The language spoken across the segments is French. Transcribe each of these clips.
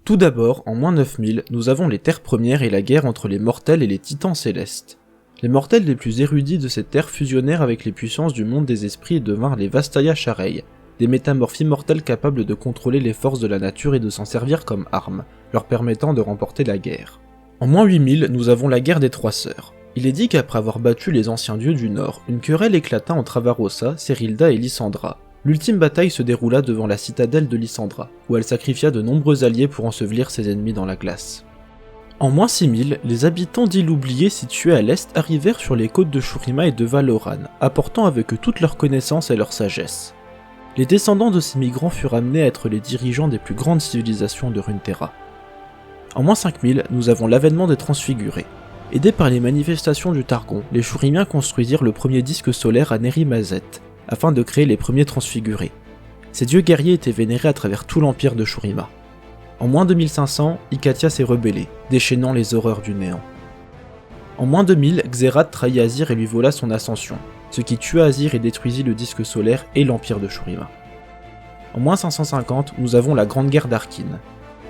Tout d'abord, en moins 9000, nous avons les Terres Premières et la guerre entre les mortels et les titans célestes. Les mortels les plus érudits de cette terre fusionnèrent avec les puissances du monde des esprits et devinrent les Vastaya Sharei, des métamorphes immortels capables de contrôler les forces de la nature et de s'en servir comme armes, leur permettant de remporter la guerre. En moins 8000, nous avons la guerre des Trois Sœurs. Il est dit qu'après avoir battu les anciens dieux du Nord, une querelle éclata entre Avarossa, Serilda et Lysandra. L'ultime bataille se déroula devant la citadelle de Lysandra, où elle sacrifia de nombreux alliés pour ensevelir ses ennemis dans la glace. En moins 6000, les habitants d'îles oubliées situées à l'est arrivèrent sur les côtes de Shurima et de Valoran, apportant avec eux toutes leurs connaissances et leur sagesse. Les descendants de ces migrants furent amenés à être les dirigeants des plus grandes civilisations de Runeterra. En moins 5000, nous avons l'avènement des Transfigurés. Aidés par les manifestations du Targon, les Shurimiens construisirent le premier disque solaire à Neri Mazet, afin de créer les premiers Transfigurés. Ces dieux guerriers étaient vénérés à travers tout l'empire de Shurima. En moins 2500, Ikatia s'est rebellée, déchaînant les horreurs du néant. En moins 2000, Xerath trahit Azir et lui vola son ascension, ce qui tua Azir et détruisit le disque solaire et l'empire de Shurima. En moins 550, nous avons la Grande Guerre d'Arkin.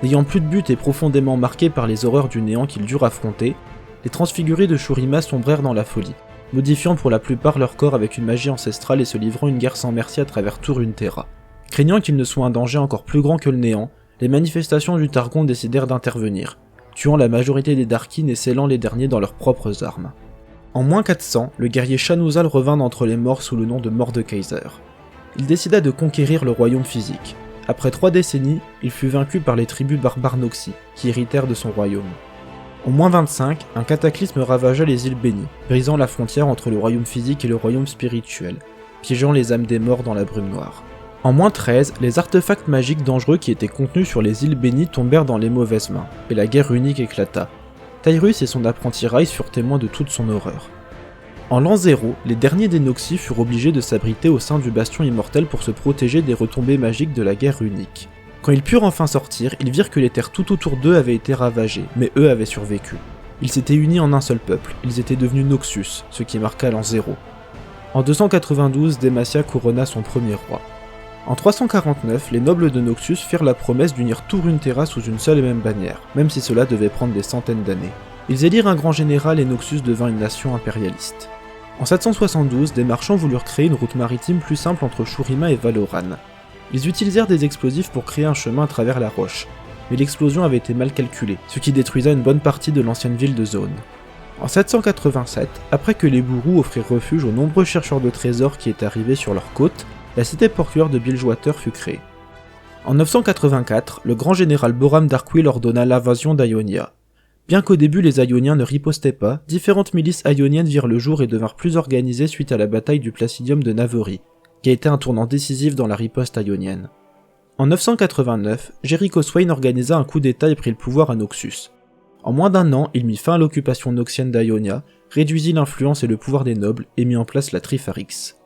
N'ayant plus de but et profondément marqués par les horreurs du néant qu'ils durent affronter, les transfigurés de Shurima sombrèrent dans la folie, modifiant pour la plupart leur corps avec une magie ancestrale et se livrant une guerre sans merci à travers tout Runeterra. Craignant qu'il ne soit un danger encore plus grand que le néant, les manifestations du Targon décidèrent d'intervenir, tuant la majorité des Darkin et scellant les derniers dans leurs propres armes. En moins 400, le guerrier Shanuzal revint d'entre les morts sous le nom de Mordekaiser. Il décida de conquérir le royaume physique. Après 3 décennies, il fut vaincu par les tribus barbares Noxi, qui héritèrent de son royaume. En moins 25, un cataclysme ravagea les îles Bénies, brisant la frontière entre le royaume physique et le royaume spirituel, piégeant les âmes des morts dans la brume noire. En moins 13, les artefacts magiques dangereux qui étaient contenus sur les îles Bénies tombèrent dans les mauvaises mains, et la guerre unique éclata. Tyrus et son apprenti Ryze furent témoins de toute son horreur. En l'an 0, les derniers des Noxi furent obligés de s'abriter au sein du bastion immortel pour se protéger des retombées magiques de la guerre unique. Quand ils purent enfin sortir, ils virent que les terres tout autour d'eux avaient été ravagées, mais eux avaient survécu. Ils s'étaient unis en un seul peuple, ils étaient devenus Noxus, ce qui marqua l'an 0. En 292, Demacia couronna son premier roi. En 349, les nobles de Noxus firent la promesse d'unir tout Runeterra sous une seule et même bannière, même si cela devait prendre des centaines d'années. Ils élirent un grand général et Noxus devint une nation impérialiste. En 772, des marchands voulurent créer une route maritime plus simple entre Shurima et Valoran. Ils utilisèrent des explosifs pour créer un chemin à travers la roche, mais l'explosion avait été mal calculée, ce qui détruisa une bonne partie de l'ancienne ville de Zone. En 787, après que les Bourous offrirent refuge aux nombreux chercheurs de trésors qui étaient arrivés sur leur côte, la cité portuaire de Bilgewater fut créée. En 984, le grand général Boram Darkwill ordonna l'invasion d'Ionia. Bien qu'au début les Ioniens ne ripostaient pas, différentes milices ioniennes virent le jour et devinrent plus organisées suite à la bataille du Placidium de Navori, qui a été un tournant décisif dans la riposte ionienne. En 989, Jericho Swain organisa un coup d'état et prit le pouvoir à Noxus. En moins d'un an, il mit fin à l'occupation noxienne d'Ionia, réduisit l'influence et le pouvoir des nobles et mit en place la Trifarix.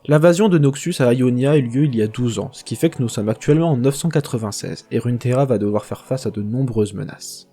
L'invasion de Noxus à Ionia a eu lieu il y a 12 ans, ce qui fait que nous sommes actuellement en 996, et Runeterra va devoir faire face à de nombreuses menaces.